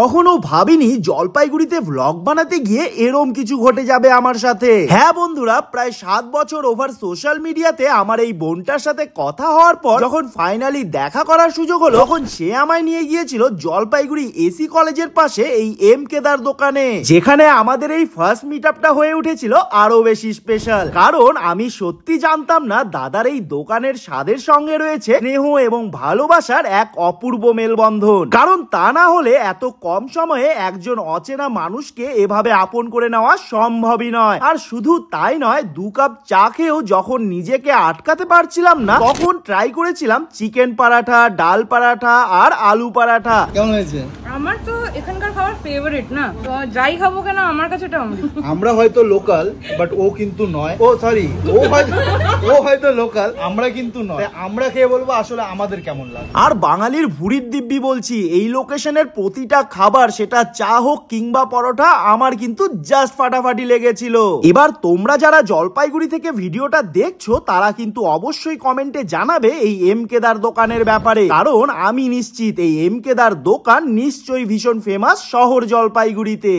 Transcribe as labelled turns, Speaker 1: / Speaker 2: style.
Speaker 1: কখনো ভাবিনি জলপাইগুড়িতে ভ্লগ বানাতে গিয়ে এরম কিছু ঘটে যাবে আমার সাথে। হ্যাঁ বন্ধুরা, প্রায় 7 বছর ওভার সোশ্যাল মিডিয়াতে আমার এই বোনটার সাথে কথা হওয়ার পর যখন ফাইনালি দেখা করার সুযোগ হলো, তখন সে আমায় নিয়ে গিয়েছিল জলপাইগুড়ি এসি কলেজের পাশে এই এম কেদার দোকানে, যেখানে আমাদের এই ফার্স্ট মিট আপটা হয়ে উঠেছিল আরো বেশি স্পেশাল। কারণ আমি সত্যি জানতাম না দাদার এই দোকানের স্বাদের সঙ্গে রয়েছে স্নেহ এবং ভালোবাসার এক অপূর্ব মেলবন্ধন। কারণ তা না হলে এত কম সময়ে একজন অচেনা মানুষকে এভাবে আপন করে নেওয়া সম্ভবই নয়। আর শুধু তাই নয়, 2 কাপ চা খেয়েও যখন নিজেকে আটকাতে পারছিলাম না, তখন ট্রাই করেছিলাম চিকেন পরাঠা, ডাল পরাঠা আর আলু পরাঠা।
Speaker 2: কেমন হয়েছে?
Speaker 3: আমার তো এখানকার খাবার ফেভারিট না, তো যাই খাবো কেন আমার কাছে এটা অমৃত।
Speaker 2: আমরা হয়তো লোকাল, বাট ও কিন্তু নয়। ও সরি, ও হয়তো লোকাল, আমরা কিন্তু নয়। আমরা খেয়ে বলবো আসলে আমাদের কেমন লাগে।
Speaker 1: আর বাঙালির ভুঁড়ির দিব্যি বলছি, এই লোকেশনের প্রতিটা খাবার, সেটা চা হোক কিংবা পরোটা, আমার কিন্তু জাস্ট ফাটাফাটি লেগেছিল। এবার তোমরা যারা জলপাইগুড়ি থেকে ভিডিওটা দেখছো, তারা কিন্তু অবশ্যই কমেন্টে জানাবে এই এম কেদার দোকানের ব্যাপারে। কারণ আমি নিশ্চিত এই এম কেদার দোকান নিশ্চয়ই ভীষণ ফেমাস শহর জলপাইগুড়িতে।